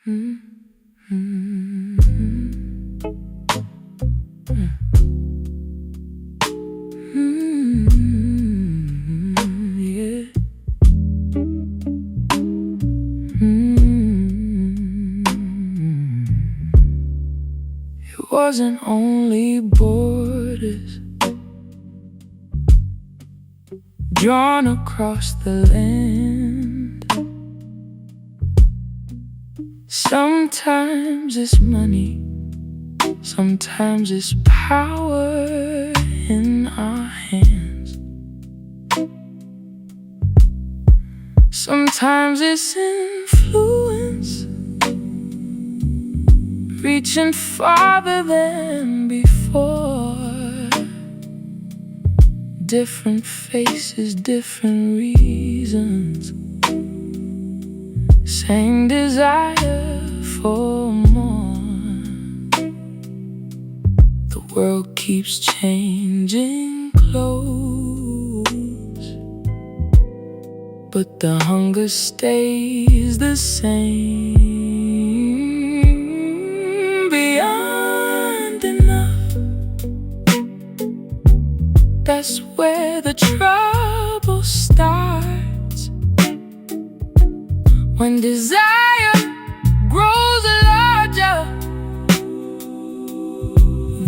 Mm, mm, yeah. It wasn't only borders drawn across the land. Sometimes it's money, sometimes it's power in our hands. Sometimes it's influence, reaching farther than before. Different faces, different reasons, same desire for more. The world keeps changing clothes, but the hunger stays the same. Beyond enough, that's where the trouble starts. When desire grows larger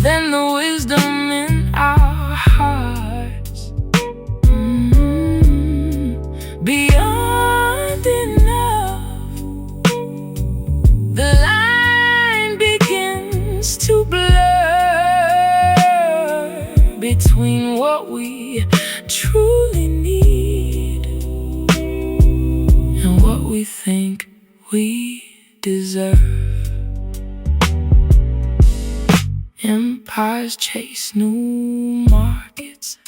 than the wisdom in our hearts. Beyond enough, the line begins to blur between what we truly need and what we think we deserve. Empires chase new markets,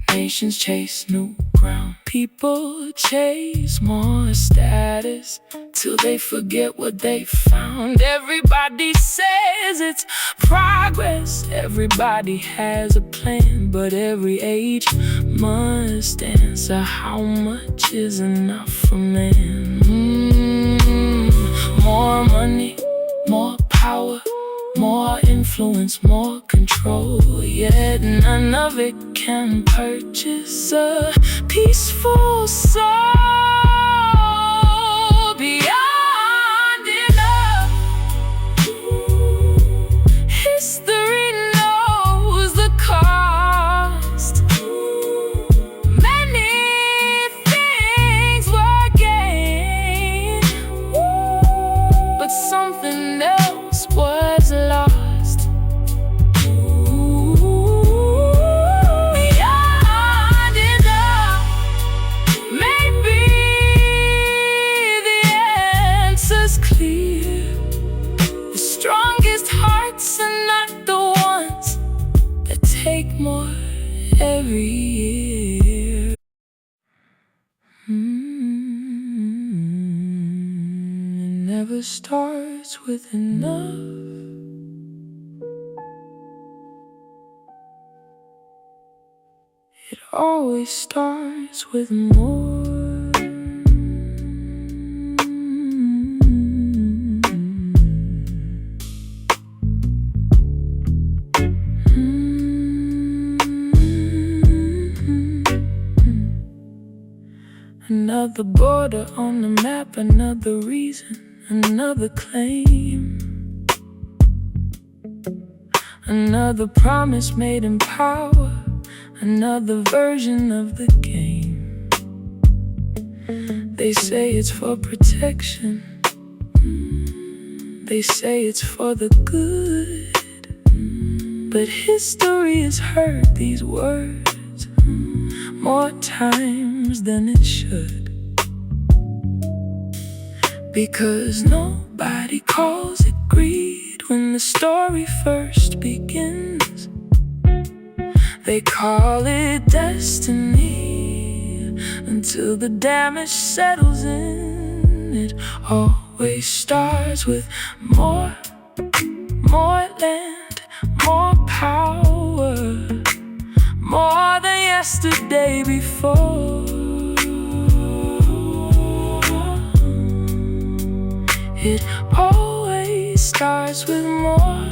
nations chase new ground. People chase more status till they forget what they found. Everybody says it's progress, everybody has a plan, but every age must answer how much is enough for man. More money, more power, more influence, more control, yet none of it can purchase a peaceful soul. Beyond enough, history knows the cost. Many things were gained, but something else was lost. Beyond enough, maybe the answer's clear. The strongest hearts are not the ones that take more every year. It never starts with enough. It always starts with more. Another border on the map, another reason, another claim, another promise made in power, another version of the game. They say it's for protection, they say it's for the good, but history has heard these words more times than it should. Because nobody calls it greed when the story first begins. They call it destiny until the damage settles in. It always starts with more land, more power, more than yesterday before. It always starts with more,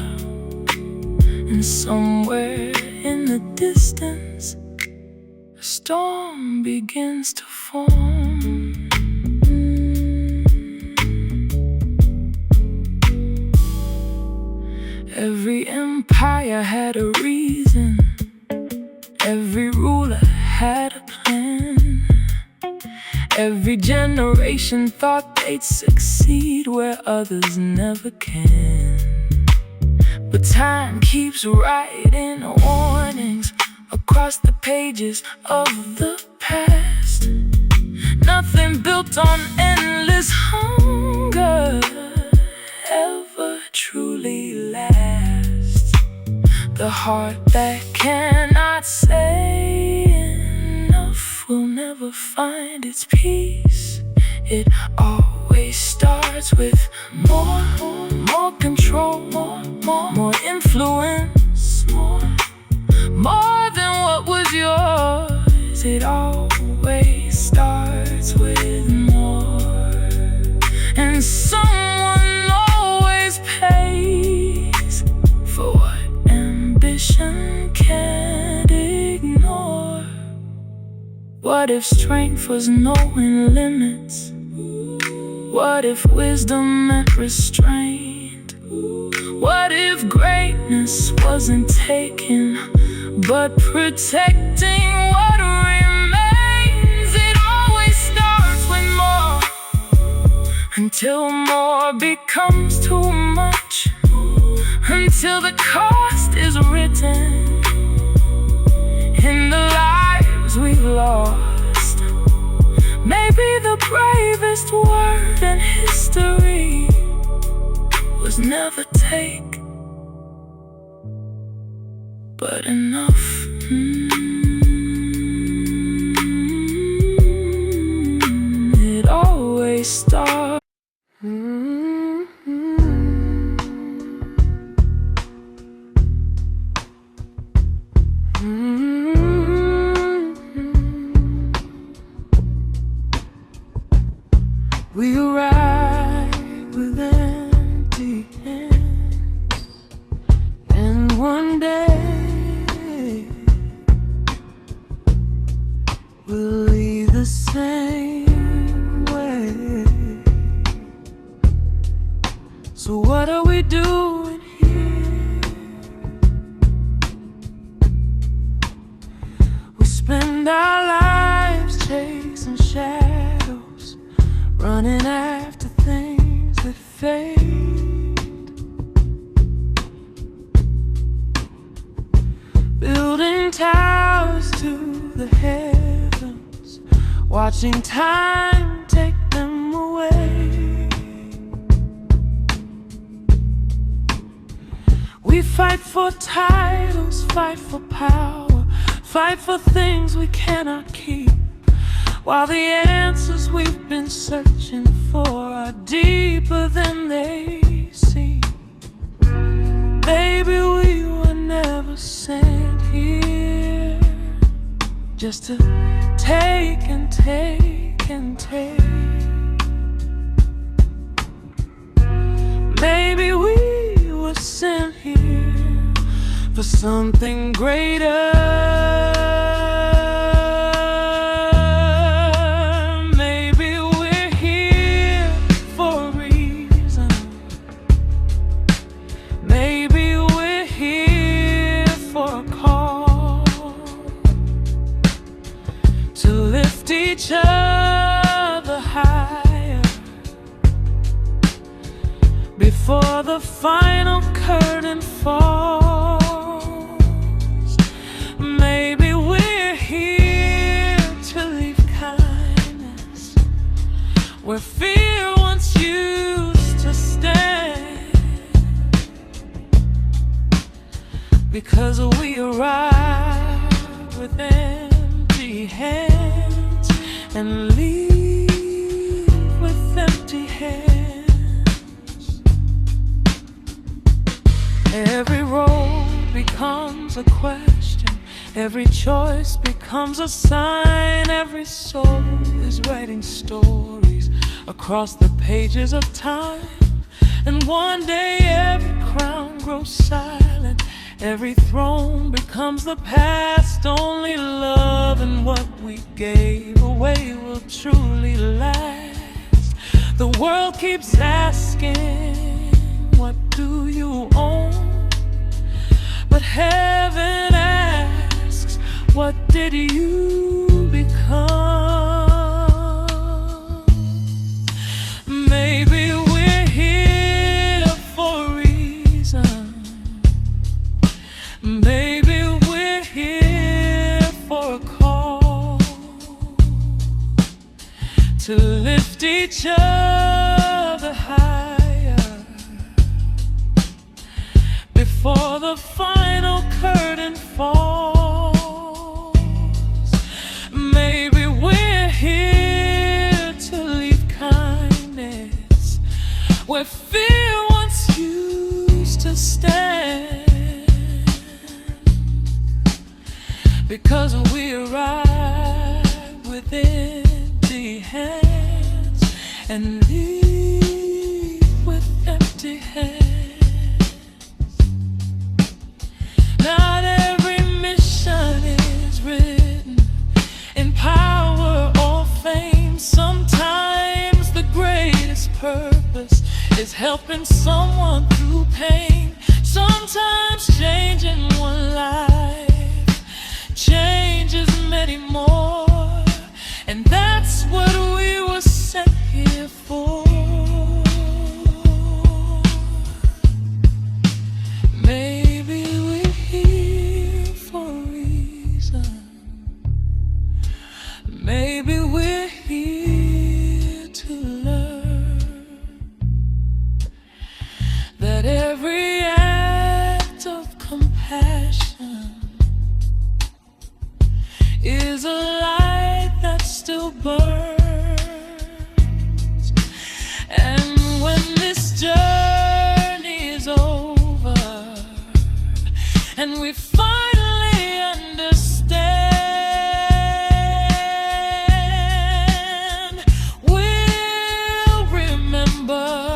and somewhere in the distance a storm begins to form. Every empire had a reason, every ruler had a plan. Every generation thought they'd succeed where others never can. But time keeps writing warnings across the pages of the past. Nothing built on endless hunger ever truly lasts. The heart that cannot say enough will never find its peace. It always starts with more control, more influence, more than what was yours. It always starts with more, and someone always pays for what ambition can't ignore. What if strength was knowing limits? What if wisdom meant restraint? What if greatness wasn't taken, but protecting what remains? It always starts with more, until more becomes too much, until the cost is written in the lives we've lost. Maybe the bravest word in history was never take, but enough. It always starts. We arrive with empty hands, and one day we'll leave the same way. So what are we doing here? We spend our lives chasing shadows, running after things that fade. Building towers to the heavens, watching time take them away. We fight for titles, fight for power, fight for things we cannot keep, while the answers we've been searching for are deeper than they seem. Baby, we were never sent here just to take and take and take. Maybe we were sent here for something greater. Each other higher before the final curtain falls. Maybe we're here to leave kindness where fear once used to stand, because we arrive with empty hands and leave with empty hands. Every road becomes a question, every choice becomes a sign. Every soul is writing stories across the pages of time. And one day every crown grows silent, every throne becomes the past. Only love and what we gave away will truly last. The world keeps asking, what do you own? But heaven asks, what did you become? Maybe we're here for a reason. Maybe we're here for a call to lift each other higher before the final curtain falls. Maybe we're here to leave kindness where fear once used to stand, because we arrive with empty hands and leave with empty hands. Not every mission is written in power or fame. Sometimes the greatest purpose is helping someone through pain. Sometimes changing one life changes many more, and that's what we were sent here for. Maybe we're here for a reason. Maybe we're here to learn that every act of compassion is a light that still burns. And when this journey is over and we finally understand, we'll remember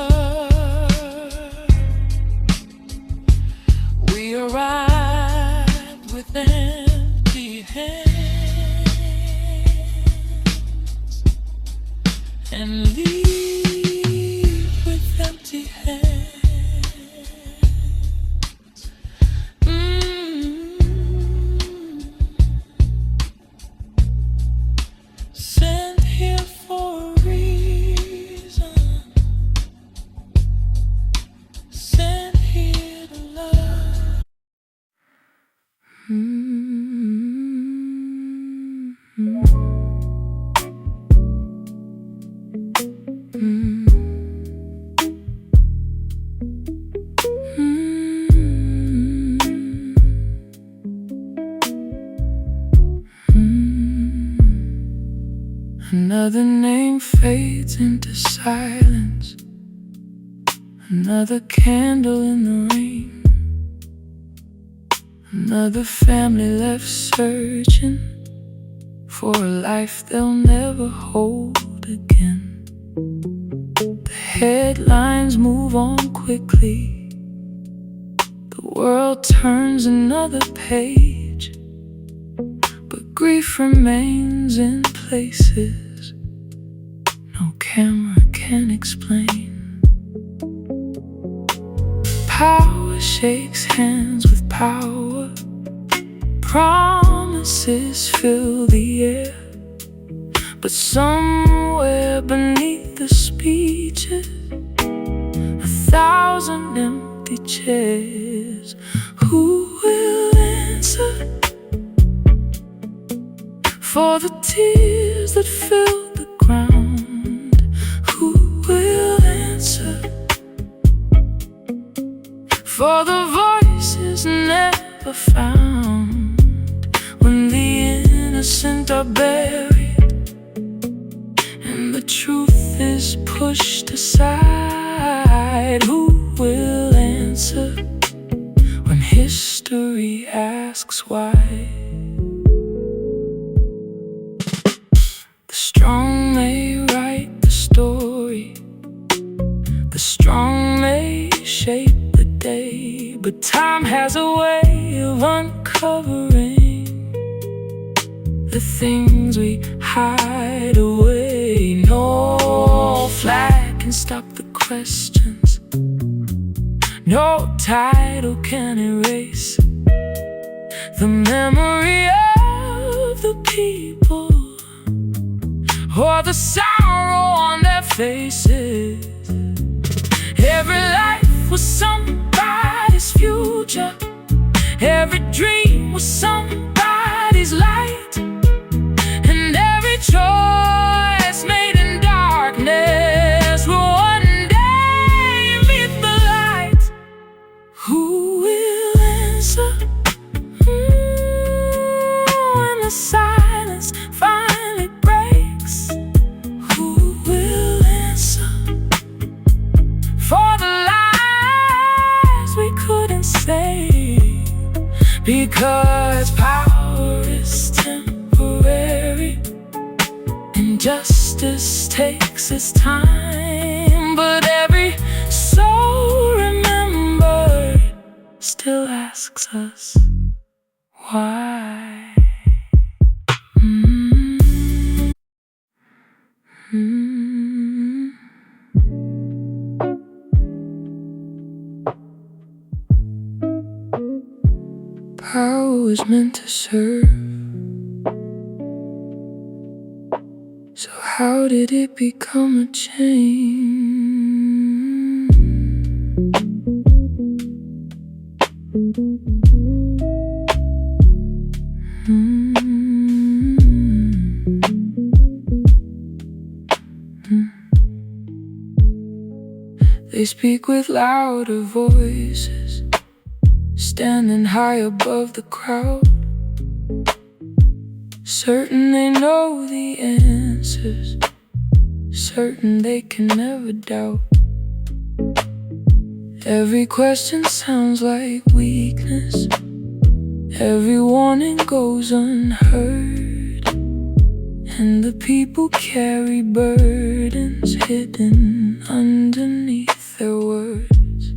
we arrived with empty hands and leave with empty hands. Sent here for a reason, sent here to love. Another name fades into silence, another candle in the rain, another family left searching for a life they'll never hold again. The headlines move on quickly, the world turns another page, but grief remains in places no camera can explain. Power shakes hands with power, promises fill the air, but somewhere beneath the speeches, 1,000 empty chairs. Who will answer for the tears that fill the ground? Who will answer for the voices never found? When the innocent are buried and the truth is pushed aside, who will answer when history asks why? The strong may write the story, Time has a way of uncovering the things we hide away. No flag can stop the questions, no title can erase the memory of the people or the sorrow on their faces. Every life was somebody's future, every dream was somebody's light, and every choice made in darkness will one day meet the light. Who will answer when the silence finally breaks? Who will answer for the lies we couldn't say? Because power is temporary and justice takes its time, but every soul remembered still asks us why. Power was meant to serve, so how did it become a chain? They speak with louder voices, standing high above the crowd, certain they know the answers, certain they can never doubt. Every question sounds like weakness, every warning goes unheard, and the people carry burdens hidden underneath their words.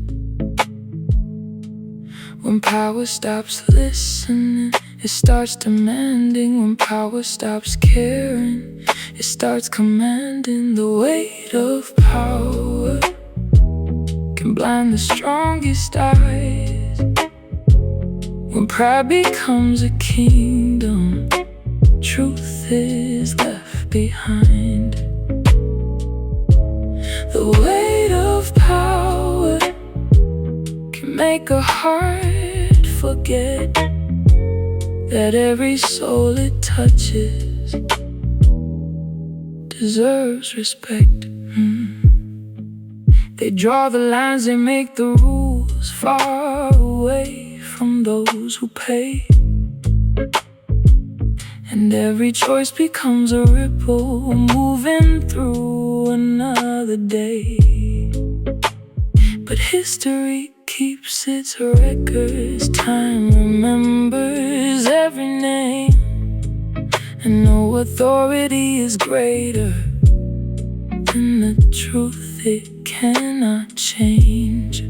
When power stops listening, it starts demanding. When power stops caring, it starts commanding. The weight of power can blind the strongest eyes. When pride becomes a kingdom, truth is left behind. The weight of power can make a heart forget that every soul it touches deserves respect. They draw the lines, they make the rules far away from those who pay, and every choice becomes a ripple moving through another day. But history keeps its records, time remembers every name, and no authority is greater than the truth it cannot change.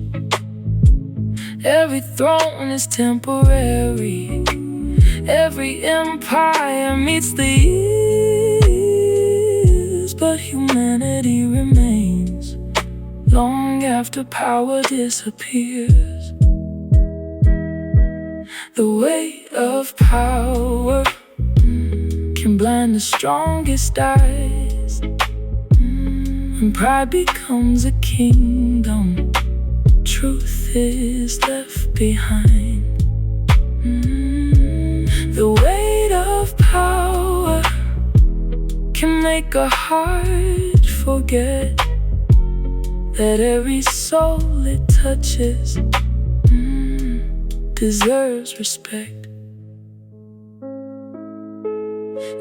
Every throne is temporary, every empire meets the years, but humanity remains long after power disappears. The weight of power can blind the strongest eyes. When pride becomes a kingdom, truth is left behind. The weight of power can make a heart forget that every soul it touches deserves respect.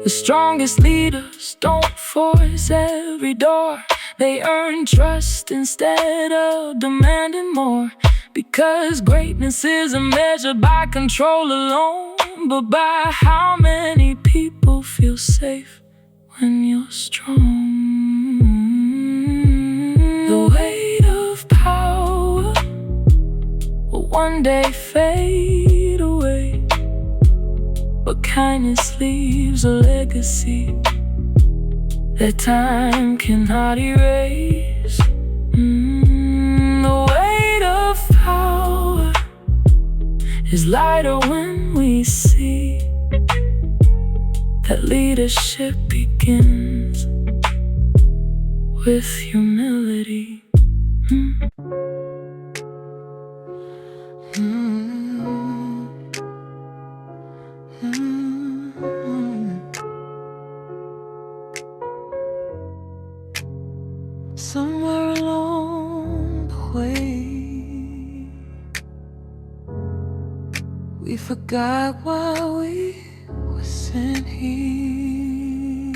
The strongest leaders don't force every door, they earn trust instead of demanding more. Because greatness isn't measured by control alone, but by how many people feel safe when you're strong. The weight of power will one day fade away, but kindness leaves a legacy that time cannot erase. The weight of power is lighter when we see that leadership begins with humility. Somewhere along the way, we forgot why we were sent here.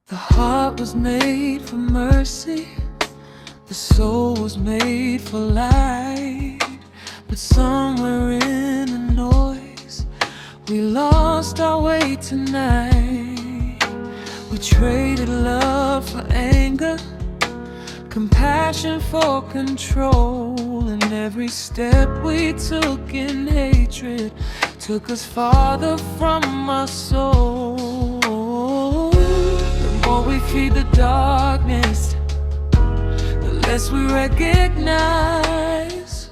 The heart was made for mercy, the soul was made for light. But somewhere in the noise, we lost our way tonight. We traded love for anger, compassion for control, and every step we took in hatred took us farther from our soul. The more we feed the darkness, the less we recognize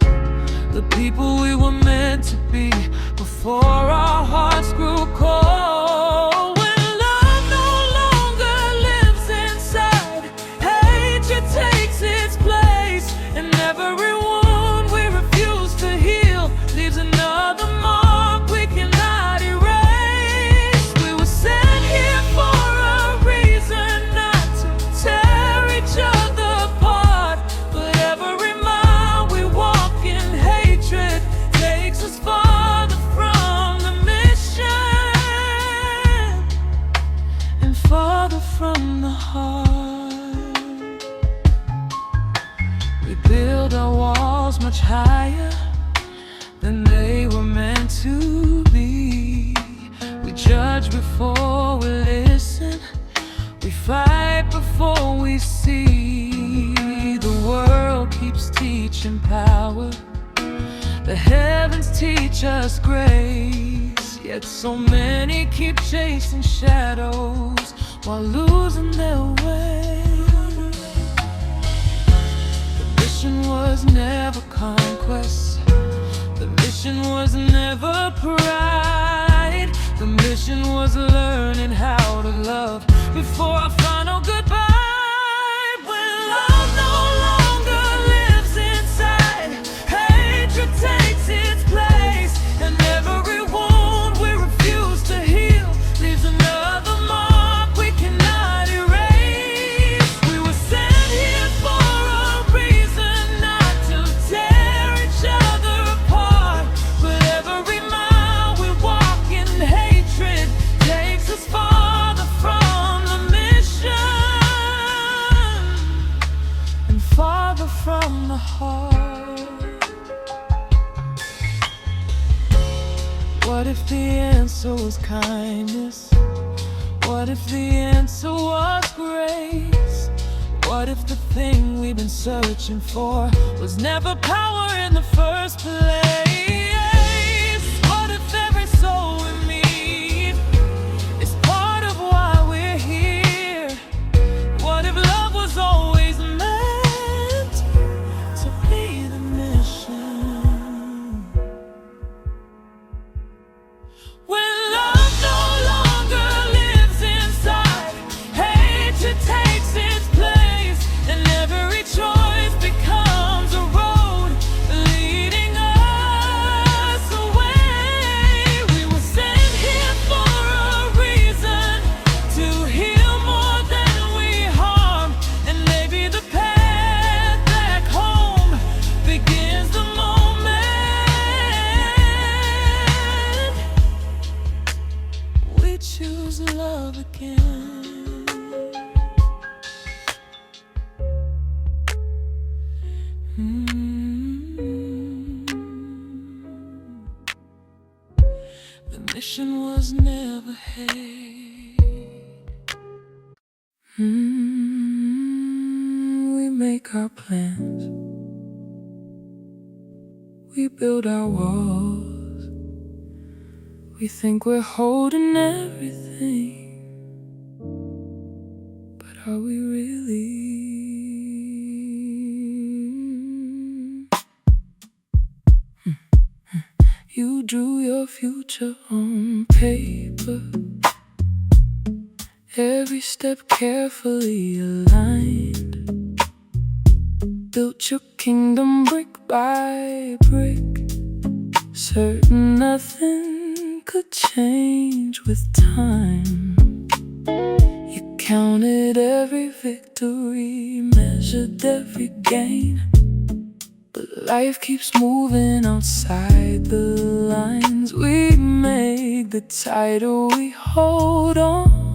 the people we were meant to be before our hearts grew cold. When love no longer lives inside, hatred takes its place, and every wound we refuse to heal leaves another mark we cannot erase. We were sent here for a reason, not to tear each other apart, but every mile we walk in hatred takes us farther from the mission and farther from the heart. We build our walls much higher than they were meant to be. We judge before we listen, we fight before we see. The world keeps teaching power, the heavens teach us grace, yet so many keep chasing shadows while losing their way. The mission was never conquest, the mission was never pride. The mission was learning how to love before our final goodbye. When love no longer lives inside, hatred takes its place, and every wound we refuse to heal leaves another mark we cannot erase. We were sent here for a reason, not to tear each other apart, but every mile we walk in hatred takes us farther from the mission and farther from the heart. What if the answer was kindness? What if the answer was grace? What if the thing we've been searching for was never power in the first place? What if every soul we meet is part of why we're here? What if love was always meant to be the mission? When love no longer lives inside, hatred takes its place, and every choice becomes a road leading us away. We were sent here for a reason, to heal more than we harm, and maybe the path back home begins the moment we choose love again. The mission was never hate. We make our plans, we build our walls, we think we're holding everything, but are we really? You drew your future on paper, every step carefully aligned, built your kingdom brick by brick, certain nothing could change with time. You counted every victory, measured every gain, but life keeps moving outside the lines we made. The tighter we hold on,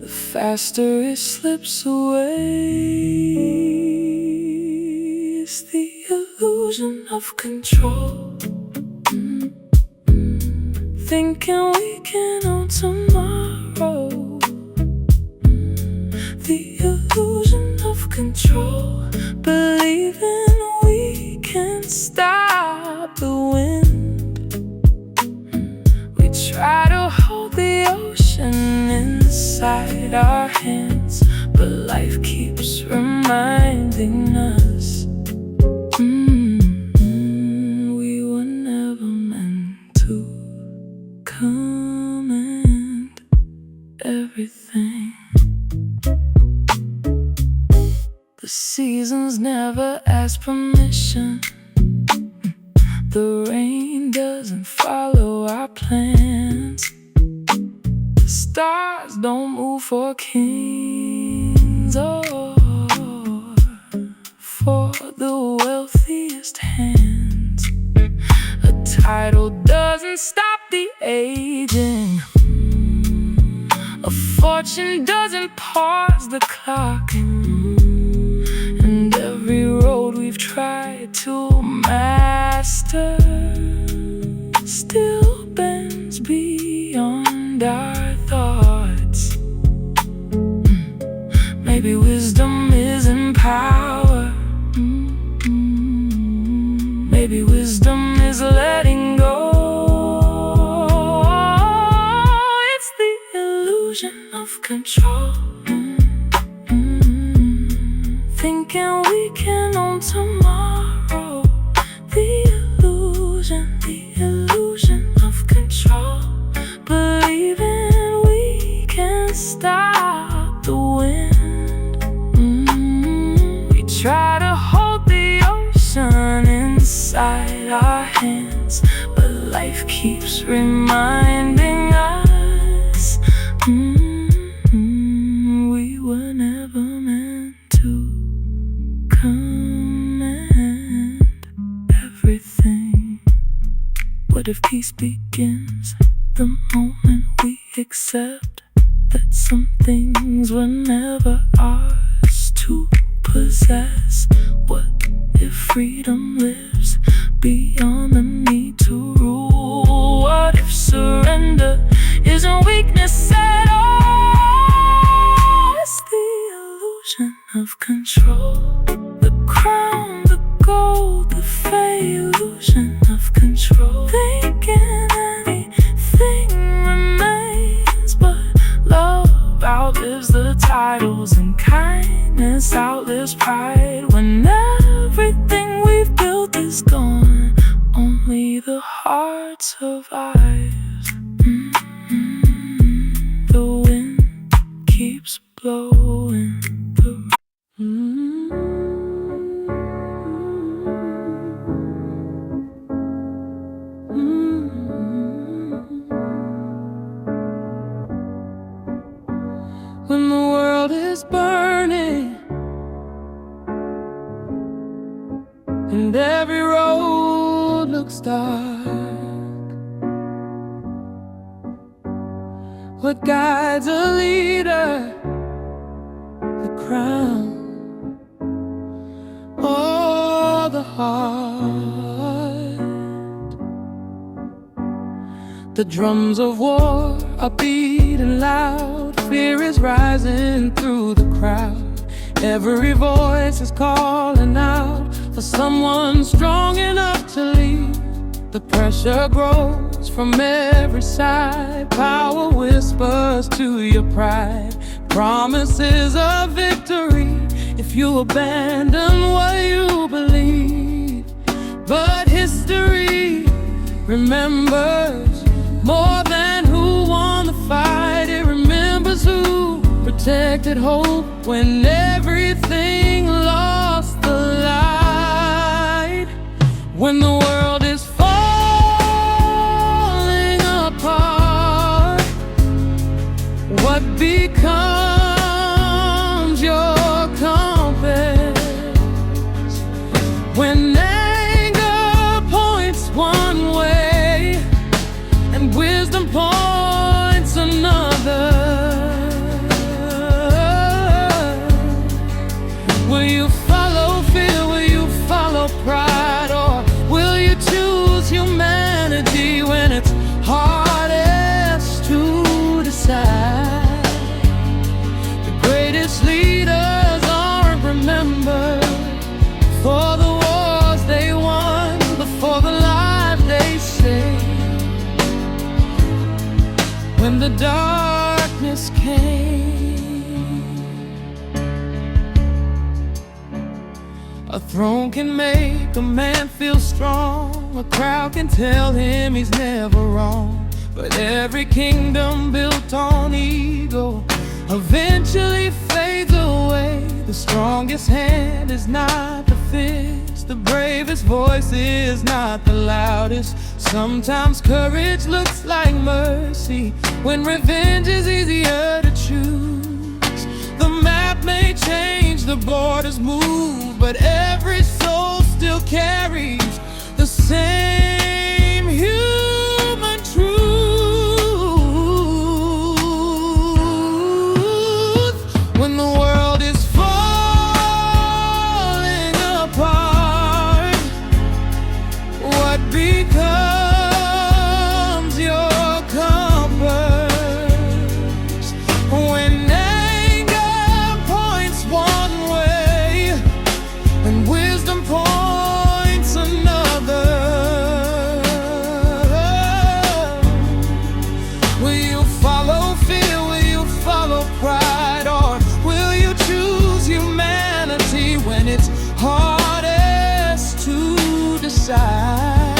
the faster it slips away. It's the illusion of control, thinking we can own tomorrow. The illusion of control, believing we can stop the wind. We try to hold the ocean inside our hands, but life keeps reminding us we were never meant to command everything. The seasons never ask permission, the rain doesn't follow our plans, the stars don't move for kings or for the wealthiest hands. A title doesn't stop the aging, a fortune doesn't pause the clock, and every road we've tried to master still bends beyond our thoughts. Maybe wisdom is in power, maybe wisdom is letting go. It's the illusion of control, thinking we can own tomorrow. The illusion of control, believing we can stop the wind. We try to hold the ocean inside our hands, but life keeps reminding us we were never meant to command everything. What if peace begins the moment we accept that some things were never ours to possess? What if freedom lives beyond the need to rule? What if surrender isn't weakness at all? It's the illusion of control, the crown, the gold, the fake illusion of control. Thinking anything remains, but love outlives the titles and kindness outlives pride. When everything we've built is gone, only the heart survives. The wind keeps blowing. When the world is burning and every road looks dark, what guides a leader? The crown or the heart? The drums of war are beating loud, fear is rising through the crowd. Every voice is calling out for someone strong enough to lead. The pressure grows from every side. Power whispers to your pride. Promises of victory if you abandon what you believe. But history remembers more than who won the fight. It remembers who protected hope when everything lost the light. When the world is falling apart, what becomes your compass? When anger points one way and wisdom points another, will you follow fear? Will you follow pride? Or will you choose humanity when it's hardest to decide? The greatest leaders aren't remembered for the wars they won, but for the lives they saved. When the darkness came, a throne can make a man feel strong. A crowd can tell him he's never wrong. But every kingdom built on ego eventually fades away. The strongest hand is not the fist. The bravest voice is not the loudest. Sometimes courage looks like mercy when revenge is easier to choose. The map may change, the borders move, but every soul still carries the same human truth. When the world is falling apart, what becomes your compass? When anger points one way and wisdom points another, will you follow fear? Will you follow pride? Or will you choose humanity when it's hardest to decide?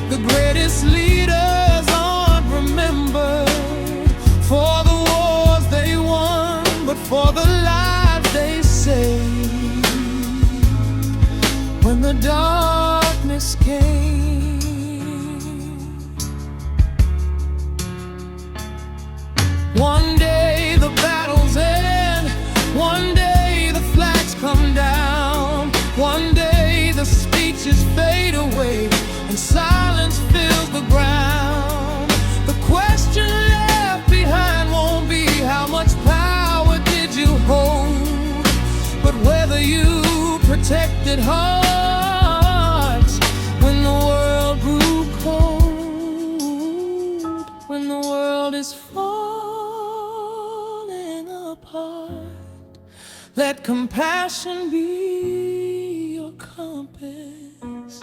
The greatest leaders aren't remembered for the wars they won, but for the lives they saved. When the darkness came, one day the battles end, one day the flags come down, one day the speeches fade away and silence fills the ground. The question left behind won't be how much power did you hold, but whether you protected hearts when the world grew cold. When the world is falling apart, let compassion be your compass.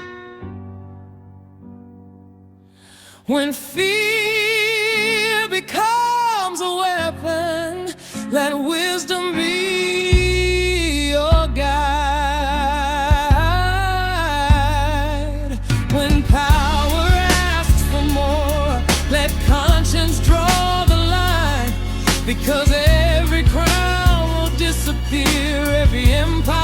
When fear becomes a weapon, let wisdom be your guide. When power asks for more, let conscience draw the line. Because every crown will disappear, every empire